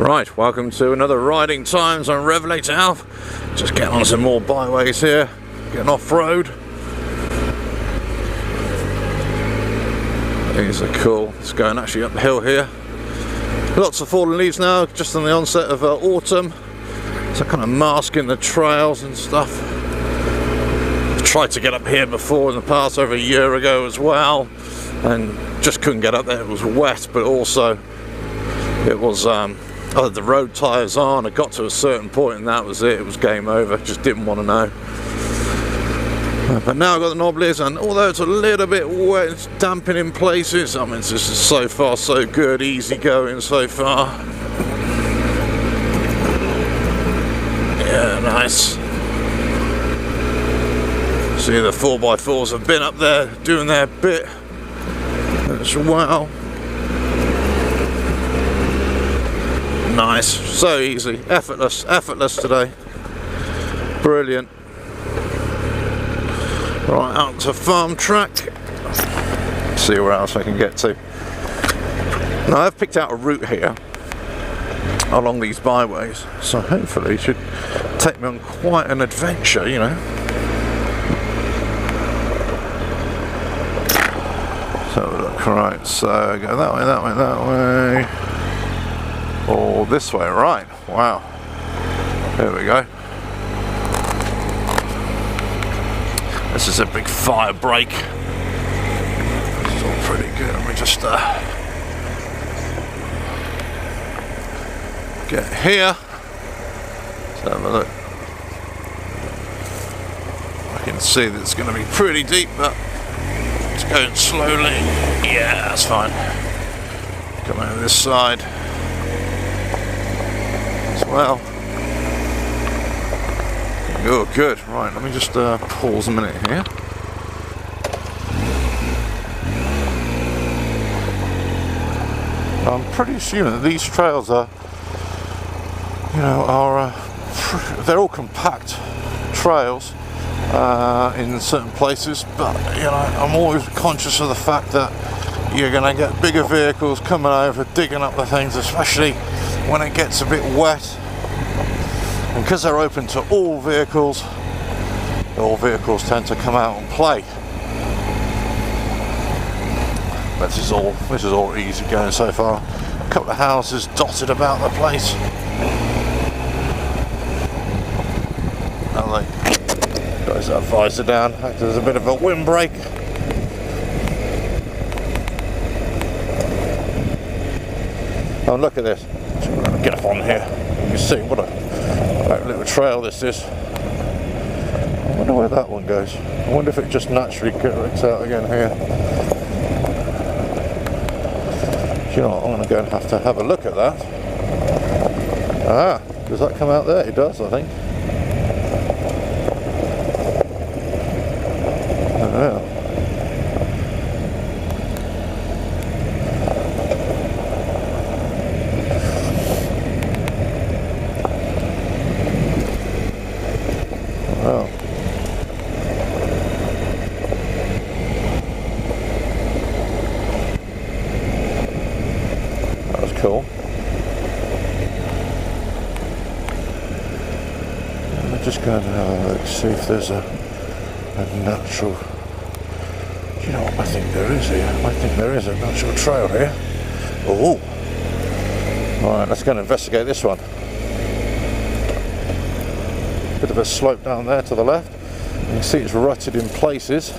Right, welcome to another Riding Times on RevelatorAlf. Just getting on some more byways here, getting off-road. These are cool. It's going actually uphill here. Lots of fallen leaves now, just on the onset of autumn. So kind of masking the trails and stuff. I've tried to get up here before in the past, over a year ago as well, and just couldn't get up there. It was wet, but also it was I had the road tyres on. I got to a certain point and that was it. It was game over. Just didn't want to know. But now I've got the knobblies, and although it's a little bit wet, it's damping in places. I mean, this is so far so good, easy going so far. Yeah, nice. See, the 4x4s have been up there doing their bit as well. Nice, so easy, effortless today. Brilliant. Right, out to farm track. See where else I can get to. Now I've picked out a route here along these byways, so hopefully it should take me on quite an adventure, you know. So look, right, so go that way, that way, that way. Or this way, right, wow. There we go. This is a big fire break. It's all pretty good. Let me just get here. Let's have a look. I can see that it's going to be pretty deep, but it's going slowly. Yeah, that's fine. Come over this side as well. Oh, good. Right, let me just pause a minute here. I'm pretty assuming that these trails are, you know, they're all compact trails in certain places, but you know, I'm always conscious of the fact that you're going to get bigger vehicles coming over, digging up the things, especially when it gets a bit wet. And because they're open to all vehicles tend to come out and play. But this is all easy going so far. A couple of houses dotted about the place. Lovely. Got that visor down. There's a bit of a windbreak. Oh, look at this. Get up on here. You can see what a little trail this is. I wonder where that one goes. I wonder if it just naturally gets out again here. You know what, I'm going to go and have to have a look at that. Ah, does that come out there? It does, I think. Oh. Cool. I'm just going to have a look, see if there's a natural. Do you know what I think there is here? I think there is a natural trail here. Oh! Alright, let's go and investigate this one. Bit of a slope down there to the left. You can see it's rutted in places.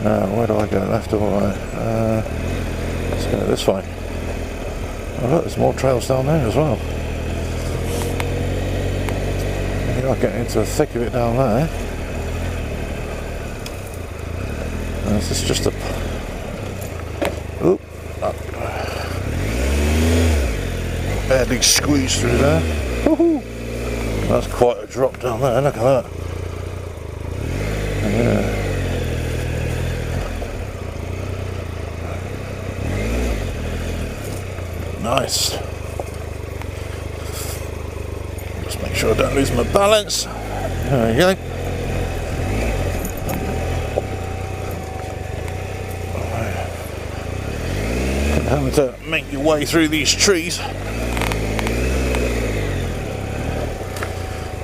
Now, where do I go? Left or right? Let's go this way. Oh look, there's more trails down there as well. Maybe I'll get into the thick of it down there. This is just a... Oop! Barely squeezed through there. Woohoo! That's quite a drop down there, look at that. Yeah. Nice. Just make sure I don't lose my balance. There we go. and make your way through these trees.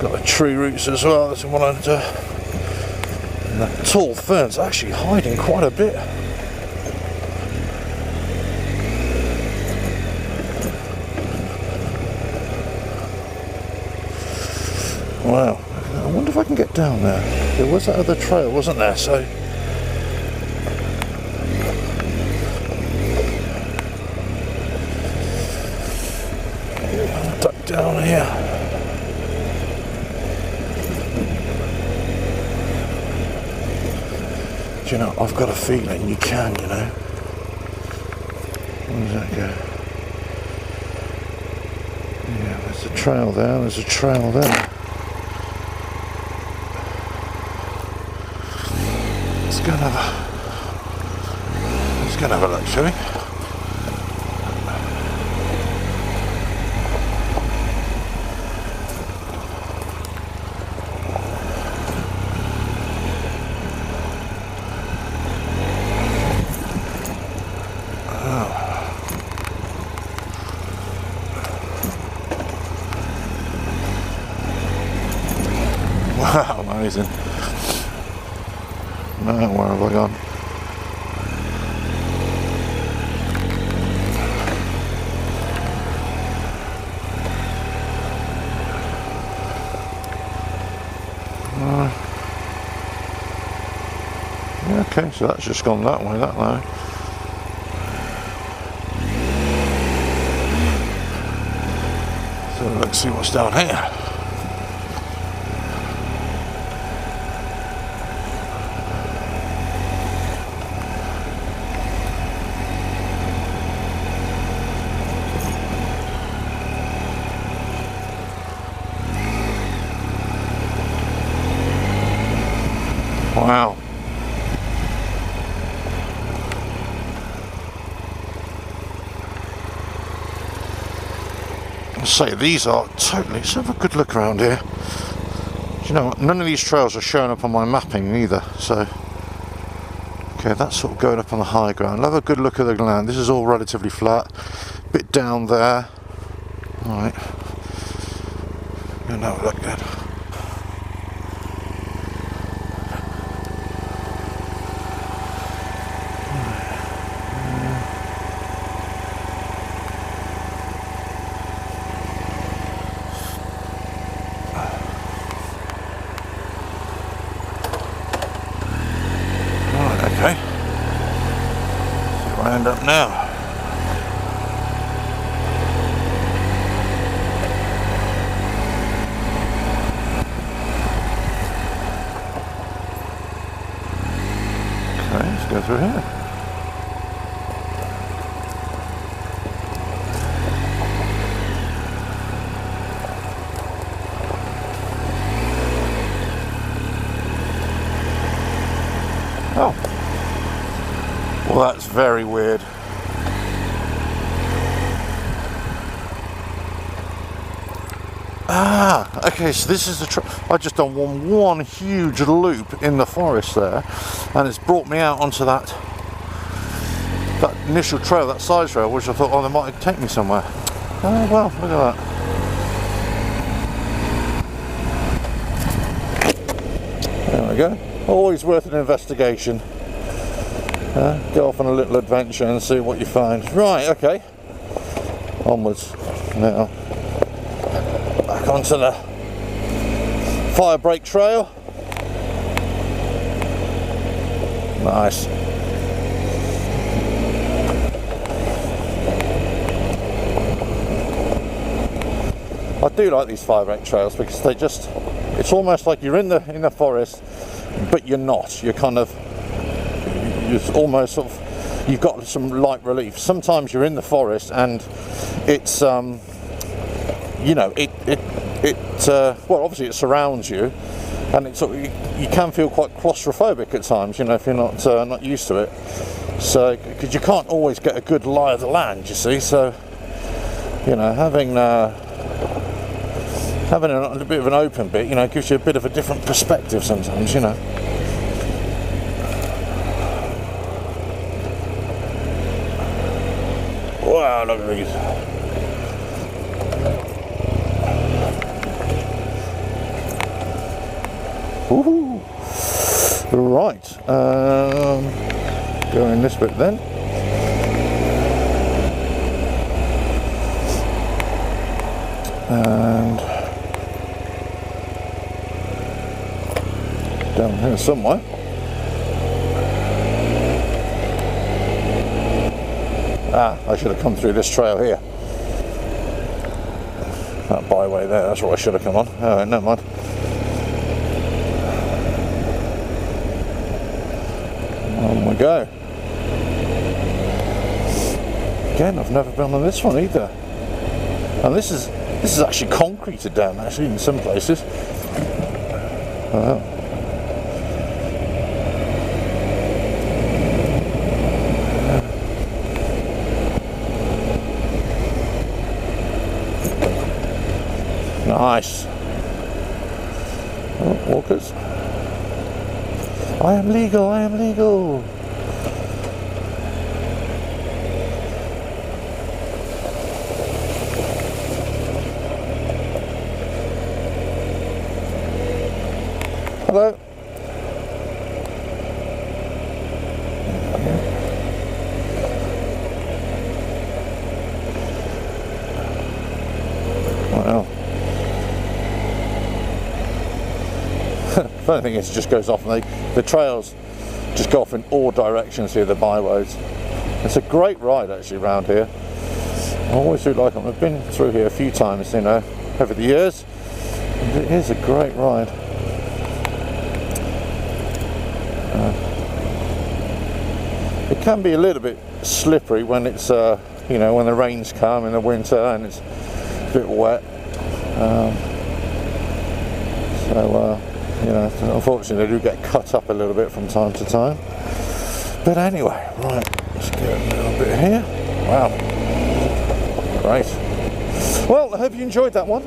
Got the tree roots as well. That's one of the tall ferns actually hiding quite a bit. Wow, I wonder if I can get down there. There was that other trail, wasn't there? So I'll duck down here. Do you know, I've got a feeling you can, you know. Where does that go? Yeah, there's a trail there, there's a trail there. Let's go and have a look, shall we? Wow, amazing. Now, where have I gone? Yeah, okay, so that's just gone that way, that way. So let's see what's down here. Wow. I'll say these are totally, let's have a good look around here. Do you know what? None of these trails are showing up on my mapping either, so okay, that's sort of going up on the high ground. I'll have a good look at the land. This is all relatively flat. Bit down there. Alright. Gonna have a look then. Okay, see where I end up now. Okay, let's go through here. Oh. Well, that's very weird. Ah, okay, so this is the I just done one huge loop in the forest there, and it's brought me out onto that initial trail, that side trail, which I thought, oh, they might take me somewhere. Oh well, look at that. There we go. Always worth an investigation. Go off on a little adventure and see what you find. Right, okay. Onwards now. Back onto the fire break trail. Nice. I do like these fire break trails because they just, it's almost like you're in the forest, but you're not. You're kind of, it's almost sort of, you've got some light relief. Sometimes you're in the forest and it's you know, well, obviously it surrounds you, and it's sort of, you can feel quite claustrophobic at times, you know, if you're not used to it. So because you can't always get a good lie of the land, you see. So you know, having a bit of an open bit, you know, gives you a bit of a different perspective sometimes, you know. Wow, look at these. Woohoo! Right, go in this bit then. And down here somewhere. I should have come through this trail here. That byway there, that's what I should have come on. Oh, never mind. On we go. Again, I've never been on this one either. And this is actually concreted down, actually, in some places. Oh. Nice. Oh, walkers. I am legal, I am legal. Hello. Wow. Funny thing is, it just goes off, and the trails just go off in all directions here, the byways. It's a great ride actually around here. I always do like them. I've been through here a few times, you know, over the years, and it is a great ride. It can be a little bit slippery when it's, you know, when the rains come in the winter and it's a bit wet. You know, unfortunately they do get cut up a little bit from time to time. But anyway, right, let's get a little bit here. Wow, great. Well, I hope you enjoyed that one.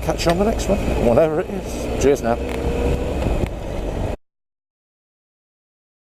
Catch you on the next one, whatever it is. Cheers now.